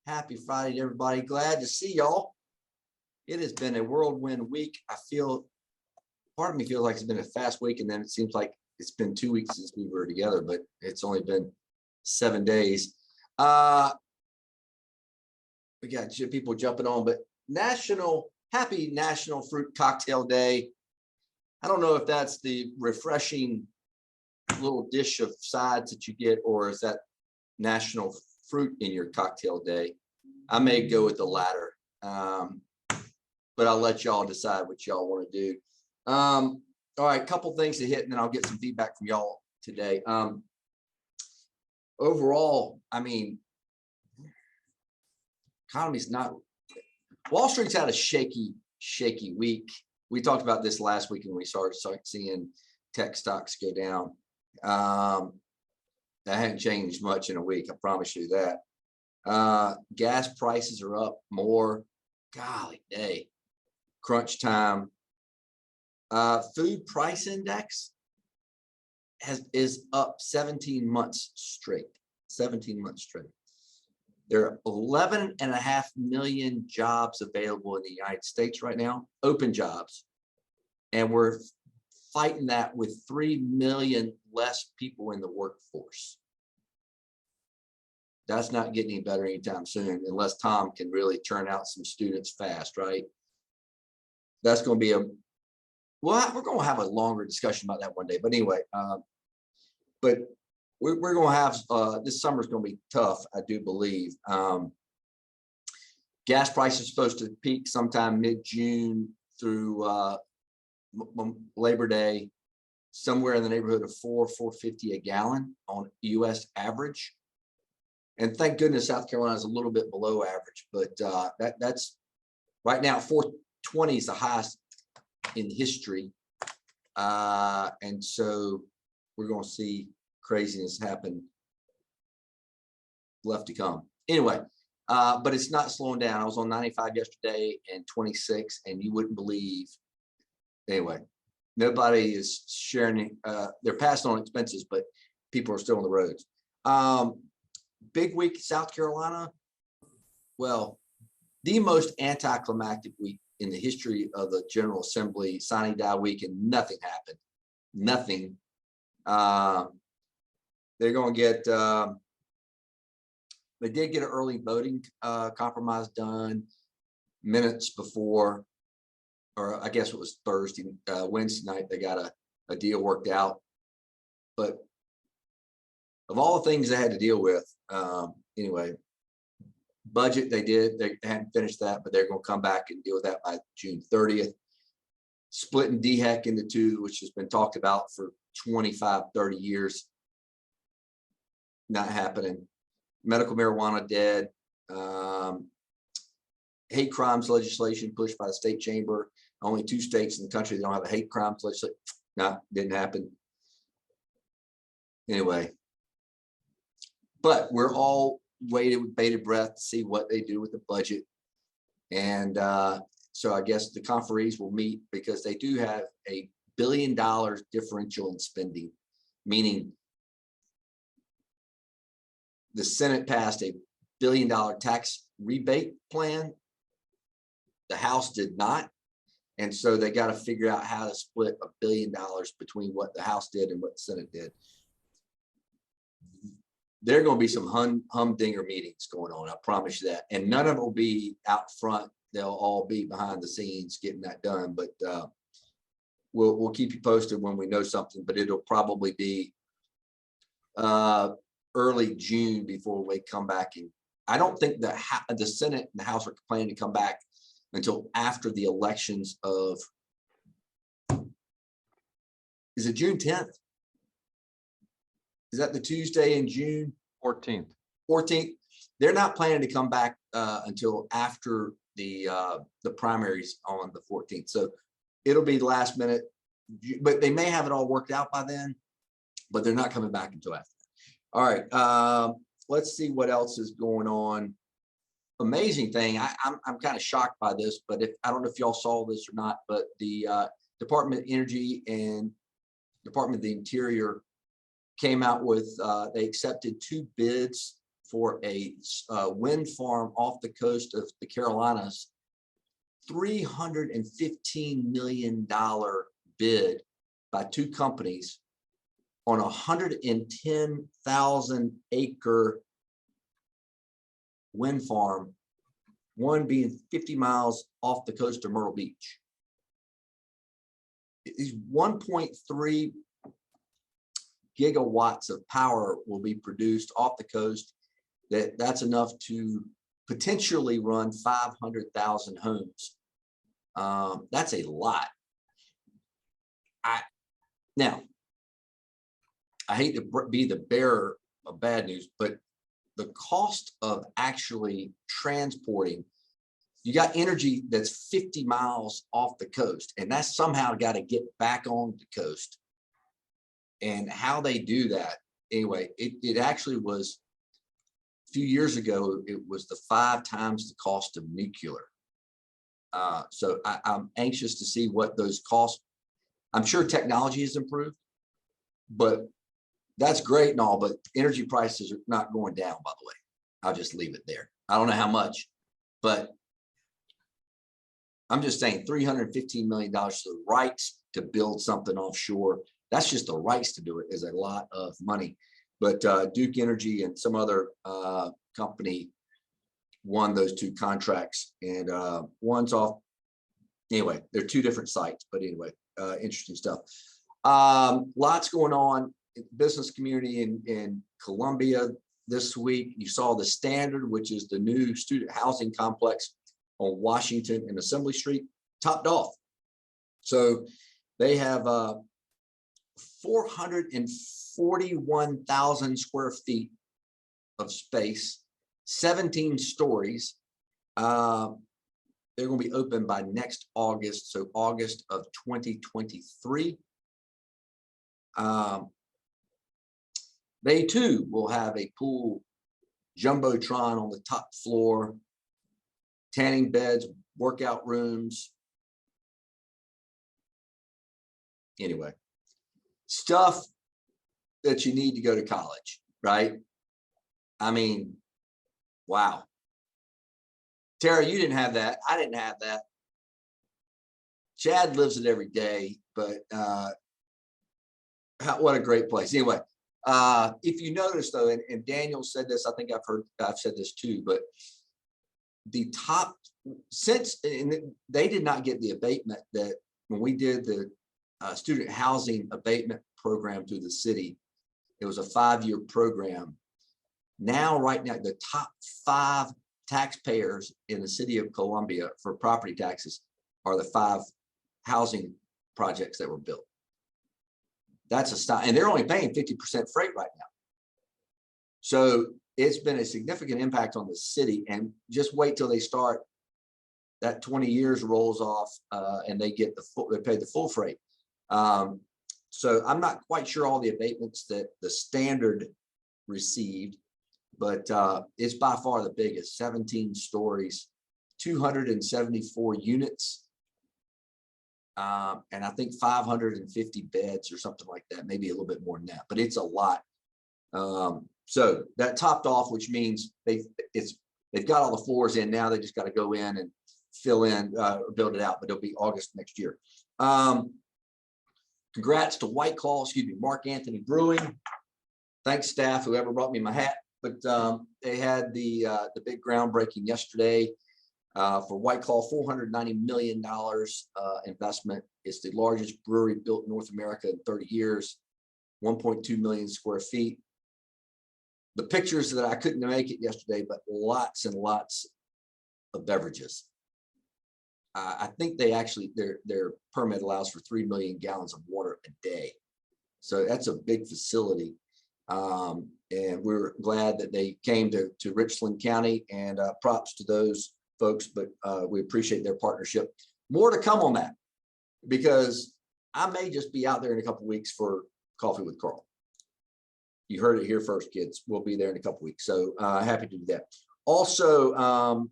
Happy Friday to everybody. Glad to see y'all. It has been a whirlwind week. I feel, part of me feels like it's been a fast week, and then it seems like it's been 2 weeks since we were together, but it's only been 7 days. We got people jumping on, but happy National Fruit Cocktail Day. I don't know if that's the refreshing little dish of sides that you get, or is that National Fruit in your cocktail day. I may go with the latter, but I'll let y'all decide what y'all want to do. All right, couple things to hit, and then I'll get some feedback from y'all today. Overall, I mean, economy's not. Wall Street's had a shaky week. We talked about this last week, and we started seeing tech stocks go down. That hadn't changed much in a week, I promise you that. Gas prices are up more. Golly day, crunch time. Food price index is up 17 months straight. 17 months straight. There are 11.5 million jobs available in the United States right now, open jobs, and we're fighting that with 3 million less people in the workforce. That's not getting any better anytime soon, unless Tom can really turn out some students fast, right? That's going to be well, we're going to have a longer discussion about that one day. But anyway, but we're going to have, this summer is going to be tough, I do believe. Gas prices are supposed to peak sometime mid-June through Labor Day, somewhere in the neighborhood of $4.50 a gallon on US average. And thank goodness South Carolina is a little bit below average, but that's right now. 4.20 is the highest in history, and so we're going to see craziness happen left to come. Anyway, but it's not slowing down. I was on 95 yesterday and 26, and you wouldn't believe. Anyway, nobody is sharing. They're passing on expenses, but people are still on the roads. Big week, South Carolina. Well, the most anticlimactic week in the history of the General Assembly, signing die week, and nothing happened. Nothing. They're going to get. They did get an early voting compromise done minutes before, or I guess it was Thursday, Wednesday night. They got a deal worked out, but of all the things they had to deal with, anyway, budget they hadn't finished that, but they're going to come back and deal with that by June 30th. Splitting DHEC into two, which has been talked about for 25, 30 years. Not happening. Medical marijuana dead. Hate crimes legislation pushed by the state chamber. Only 2 states in the country that don't have a hate crimes legislation. No, didn't happen. Anyway. But we're all waiting with bated breath to see what they do with the budget. And so I guess the conferees will meet, because they do have a $1 billion differential in spending, meaning the Senate passed a $1 billion tax rebate plan. The House did not. And so they got to figure out how to split $1 billion between what the House did and what the Senate did. There are going to be some humdinger meetings going on, I promise you that. And none of them will be out front. They'll all be behind the scenes getting that done. But we'll keep you posted when we know something. But it'll probably be early June before we come back. And I don't think the Senate and the House are planning to come back until after the elections of, is it June 10th? Is that the Tuesday in June? 14th. 14th. They're not planning to come back until after the primaries on the 14th. So it'll be last minute, but they may have it all worked out by then, but they're not coming back until after. All right. Let's see what else is going on. Amazing thing. I'm kind of shocked by this, but I don't know if y'all saw this or not, but the Department of Energy and Department of the Interior came out with, they accepted 2 bids for a wind farm off the coast of the Carolinas, $315 million bid by two companies on a 110,000 acre wind farm, one being 50 miles off the coast of Myrtle Beach. These 1.3 gigawatts of power will be produced off the coast. That's enough to potentially run 500,000 homes. That's a lot. Now, I hate to be the bearer of bad news, but the cost of actually transporting, you got energy that's 50 miles off the coast, and that's somehow got to get back on the coast. And how they do that, anyway, it actually was a few years ago, it was the 5 times the cost of nuclear. So I'm anxious to see what those costs. I'm sure technology has improved, but that's great and all, but energy prices are not going down, by the way. I'll just leave it there. I don't know how much, but I'm just saying $315 million for the rights to build something offshore. That's just the rights to do it is a lot of money. But Duke Energy and some other company won those 2 contracts, and one's off. Anyway, they're 2 different sites, but anyway, interesting stuff. Lots going on in the business community in Columbia this week. You saw the Standard, which is the new student housing complex on Washington and Assembly Street, topped off. So they have 441,000 square feet of space, 17 stories. They're going to be open by next August, so August of 2023. They too will have a pool jumbotron on the top floor, tanning beds, workout rooms. Anyway, stuff that you need to go to college, right? I mean, wow. Tara, you didn't have that. I didn't have that. Chad lives it every day, but what a great place. Anyway, if you notice though, and Daniel said this, I think I've said this too, but the top, since they did not get the abatement that when we did the student housing abatement program through the city, it was a 5-year program. Now, right now, the top 5 taxpayers in the city of Columbia for property taxes are the 5 housing projects that were built. That's a style, and they're only paying 50% freight right now. So it's been a significant impact on the city, and just wait till they start. That 20 years rolls off, and they get they pay the full freight. So I'm not quite sure all the abatements that the Standard received, but it's by far the biggest, 17 stories, 274 units, and I think 550 beds or something like that, maybe a little bit more than that, but it's a lot. So that topped off, which means they've got all the floors in now. They just got to go in and fill in, build it out, but it'll be August next year. Congrats to White Claw, Mark Anthony Brewing. Thanks, staff, whoever brought me my hat. But they had the big groundbreaking yesterday for White Claw, $490 million investment. It's the largest brewery built in North America in 30 years, 1.2 million square feet. The pictures that I couldn't make it yesterday, but lots and lots of beverages. I think they actually, their permit allows for 3 million gallons of water a day. So that's a big facility. And we're glad that they came to Richland County, and props to those folks, but we appreciate their partnership. More to come on that, because I may just be out there in a couple of weeks for Coffee with Carl. You heard it here first, kids. We'll be there in a couple of weeks. So happy to do that. Also,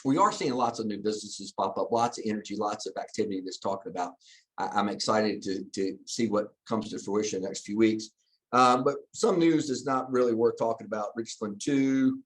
we are seeing lots of new businesses pop up, lots of energy, lots of activity that's talking about. I'm excited to see what comes to fruition in the next few weeks. But some news is not really worth talking about. Richland 2.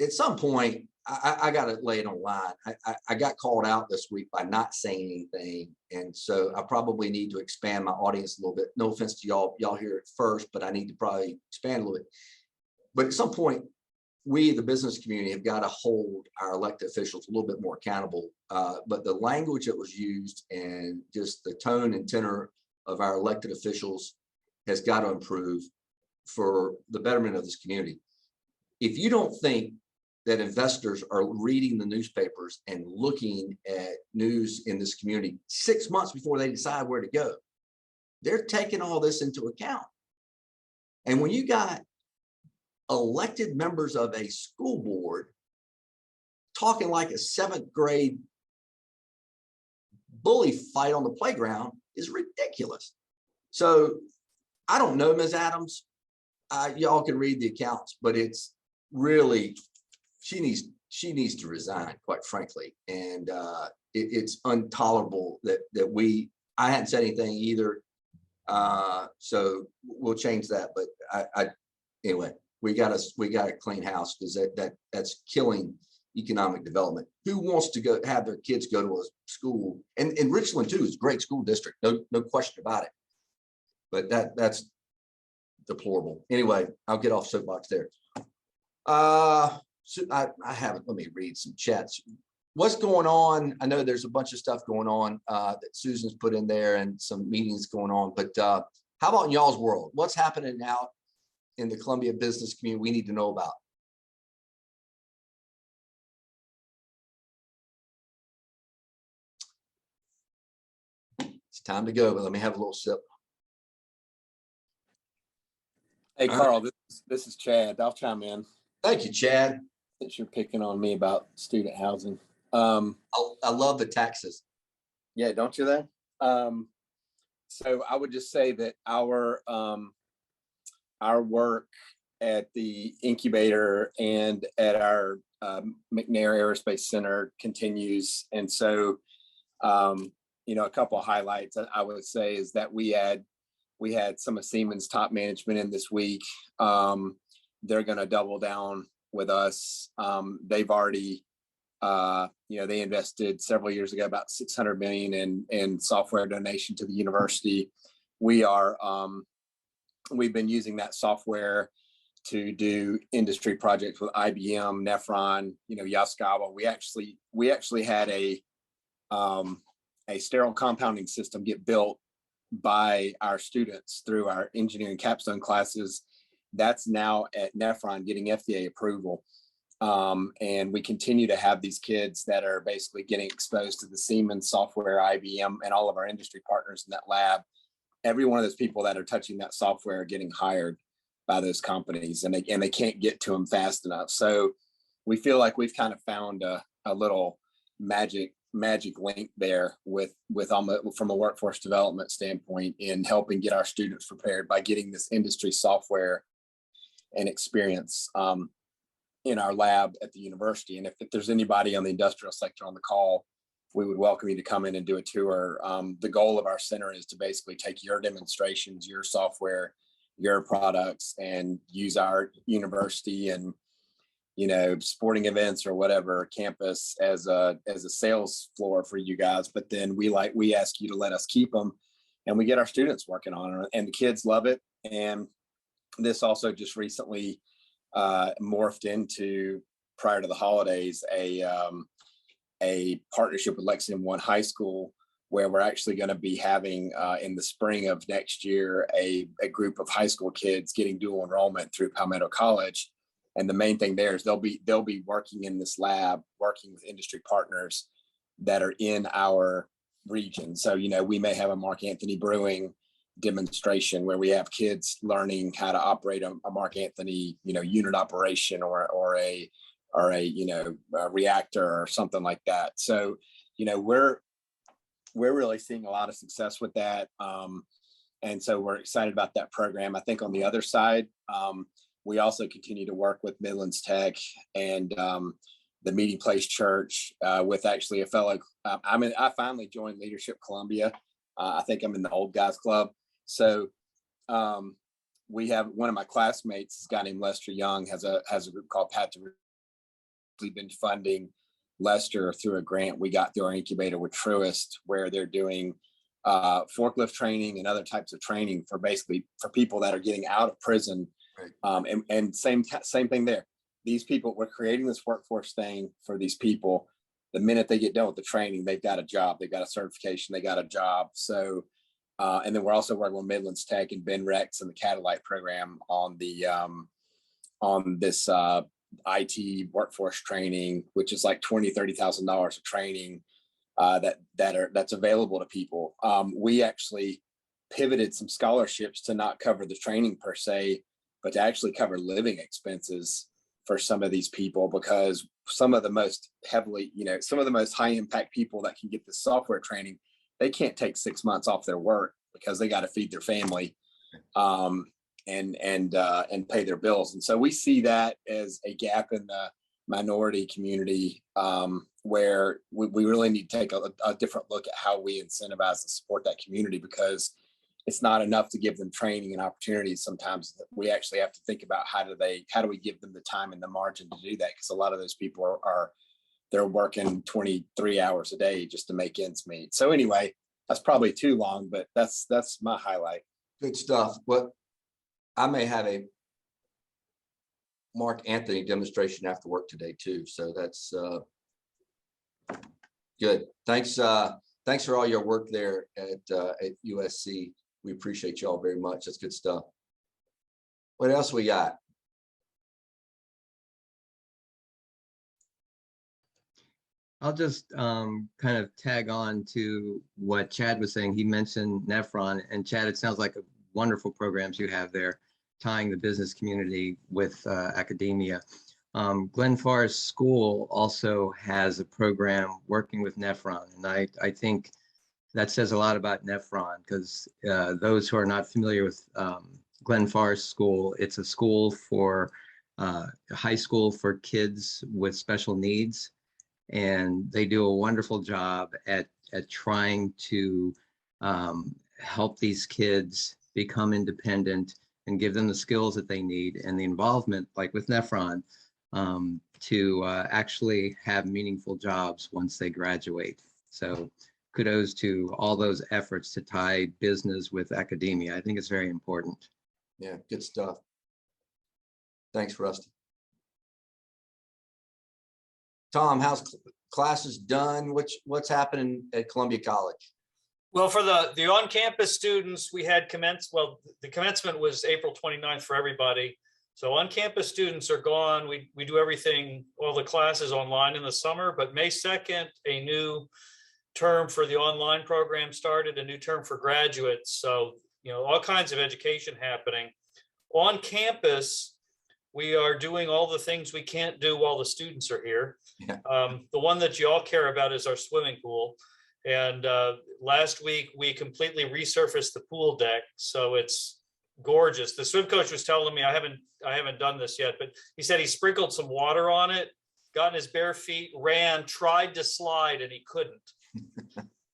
At some point, I got to lay it on line. I got called out this week by not saying anything. And so I probably need to expand my audience a little bit. No offense to y'all. Y'all hear it first, but I need to probably expand a little bit. But at some point, we, the business community, have got to hold our elected officials a little bit more accountable. But the language that was used and just the tone and tenor of our elected officials has got to improve for the betterment of this community. If you don't think that investors are reading the newspapers and looking at news in this community 6 months before they decide where to go, they're taking all this into account. And when you got elected members of a school board talking like a 7th grade bully fight on the playground, is ridiculous. So I don't know, Ms. Adams. Y'all can read the accounts, but it's really, she needs to resign, quite frankly. And it's intolerable that I hadn't said anything either. So we'll change that. But anyway, we got to clean house, because that's killing economic development. Who wants to have their kids go to a school? And Richland too is a great school district, no question about it. But that's deplorable. Anyway, I'll get off soapbox there. So I haven't. Let me read some chats. What's going on? I know there's a bunch of stuff going on that Susan's put in there, and some meetings going on. But how about in y'all's world? What's happening out in the Columbia business community we need to know about? It's time to go, but let me have a little sip. Hey, Carl, this is Chad. I'll chime in. Thank you, Chad. Since you're picking on me about student housing. I love the taxes. Yeah, don't you there? So I would just say that our work at the incubator and at our McNair Aerospace Center continues. And so, a couple of highlights I would say is that we had some of Siemens top management in this week. They're going to double down with us. They've already, they invested several years ago about $600 million in software donation to the university. We've been using that software to do industry projects with IBM, Nephron, Yaskawa. We actually had a sterile compounding system get built by our students through our engineering capstone classes. That's now at Nephron getting FDA approval. And we continue to have these kids that are basically getting exposed to the Siemens software, IBM, and all of our industry partners in that lab. Every one of those people that are touching that software are getting hired by those companies, and they can't get to them fast enough. So we feel like we've kind of found a little magic link there with from a workforce development standpoint in helping get our students prepared by getting this industry software and experience in our lab at the university. And if there's anybody on the industrial sector on the call, we would welcome you to come in and do a tour. The goal of our center is to basically take your demonstrations, your software, your products, and use our university and sporting events or whatever campus as a sales floor for you guys. But then we ask you to let us keep them, and we get our students working on it, and the kids love it. And this also just recently morphed into, prior to the holidays, a partnership with Lexington One High School, where we're actually going to be having in the spring of next year a group of high school kids getting dual enrollment through Palmetto College. And the main thing there is they'll be working in this lab, working with industry partners that are in our region. So, we may have a Mark Anthony Brewing demonstration where we have kids learning how to operate a Mark Anthony, unit operation or a reactor or something like that. So, we're really seeing a lot of success with that. And so we're excited about that program. I think on the other side, we also continue to work with Midlands Tech and the Meeting Place Church with actually a fellow. I finally joined Leadership Columbia. I think I'm in the old guys club. So we have one of my classmates, this guy named Lester Young, has a group called Path to. We've been funding Lester through a grant we got through our incubator with Truist, where they're doing forklift training and other types of training for people that are getting out of prison. Right. And same thing there. These people, we're creating this workforce thing for these people. The minute they get done with the training, they've got a job, they've got a certification, they got a job. So, and then we're also working with Midlands Tech and Ben Rex and the Catalyte program on this IT workforce training, which is like $20,000-$30,000 of training that's available to people. We actually pivoted some scholarships to not cover the training per se, but to actually cover living expenses for some of these people, because some of the most high impact people that can get the software training, they can't take 6 months off their work because they got to feed their family and pay their bills. And so we see that as a gap in the minority community, where we really need to take a different look at how we incentivize and support that community, because it's not enough to give them training and opportunities. Sometimes we actually have to think about how do we give them the time and the margin to do that, because a lot of those people they're working 23 hours a day just to make ends meet. So anyway, that's probably too long, but that's my highlight. Good stuff. Well, I may have a Mark Anthony demonstration after work today too, so that's good. Thanks for all your work there at USC. We appreciate you all very much. That's good stuff. What else we got? I'll just kind of tag on to what Chad was saying. He mentioned Nephron, and Chad, it sounds like a wonderful programs you have there, tying the business community with academia. Glen Forest School also has a program working with Nephron, and I think that says a lot about Nephron, because those who are not familiar with Glen Forest School, it's a school for high school for kids with special needs, and they do a wonderful job at trying to help these kids become independent and give them the skills that they need and the involvement, like with Nephron, to actually have meaningful jobs once they graduate. So kudos to all those efforts to tie business with academia. I think it's very important. Yeah, good stuff. Thanks, Rusty. Tom, how's classes done? What's happening at Columbia College? Well, for the on-campus students, we had the commencement was April 29th for everybody. So on-campus students are gone. We do everything, all the classes online in the summer, but May 2nd, a new term for the online program started, a new term for graduates. So, all kinds of education happening. On campus, we are doing all the things we can't do while the students are here. Yeah. The one that you all care about is our swimming pool. And last week, we completely resurfaced the pool deck. So it's gorgeous. The swim coach was telling me, I haven't done this yet, but he said he sprinkled some water on it, got in his bare feet, ran, tried to slide, and he couldn't.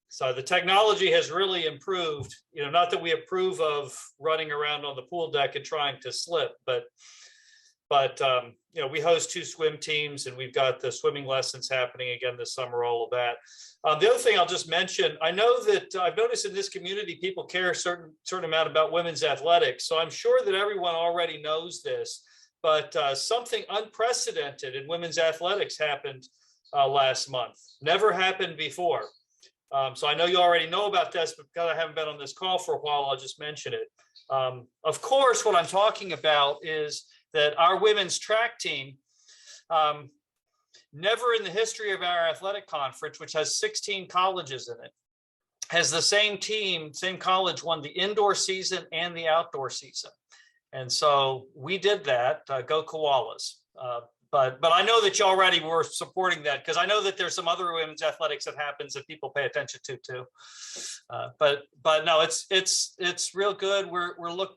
So the technology has really improved, not that we approve of running around on the pool deck and trying to slip, but we host 2 swim teams, and we've got the swimming lessons happening again this summer, all of that. The other thing I'll just mention, I know that I've noticed in this community, people care a certain amount about women's athletics. So I'm sure that everyone already knows this, but something unprecedented in women's athletics happened last month. Never happened before. So I know you already know about this, but because I haven't been on this call for a while, I'll just mention it. Of course, what I'm talking about is that our women's track team, never in the history of our athletic conference, which has 16 colleges in it, has the same college won the indoor season and the outdoor season. And so we did that, go Koalas. But I know that you already were supporting that, because I know that there's some other women's athletics that happens that people pay attention to too. But no, it's real good. We're looking,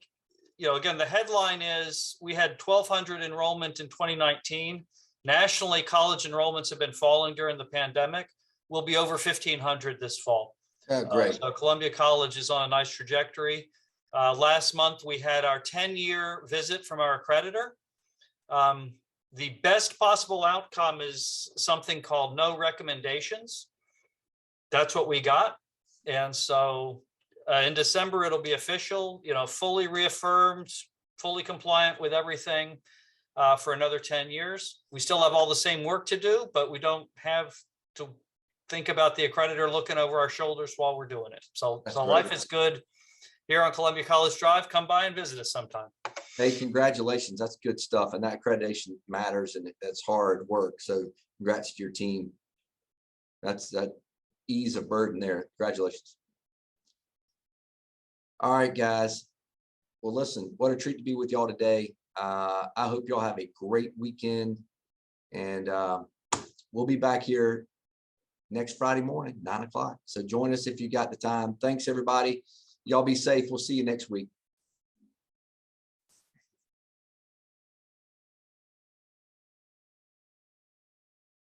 again, the headline is we had 1,200 enrollment in 2019. Nationally, college enrollments have been falling during the pandemic. We'll be over 1,500 this fall. Oh, great. So Columbia College is on a nice trajectory. Last month, we had our 10-year visit from our accreditor. The best possible outcome is something called no recommendations. That's what we got. And so in December, it'll be official, fully reaffirmed, fully compliant with everything for another 10 years. We still have all the same work to do, but we don't have to think about the accreditor looking over our shoulders while we're doing it. So That's life great. is good here on Columbia College Drive. Come by and visit us sometime. Hey, congratulations. That's good stuff. And that accreditation matters, and that's hard work. So congrats to your team. That ease of burden there. Congratulations. All right, guys. Well, listen, what a treat to be with y'all today. I hope y'all have a great weekend, and we'll be back here next Friday morning, 9 o'clock. So join us if you got the time. Thanks, everybody. Y'all be safe. We'll see you next week.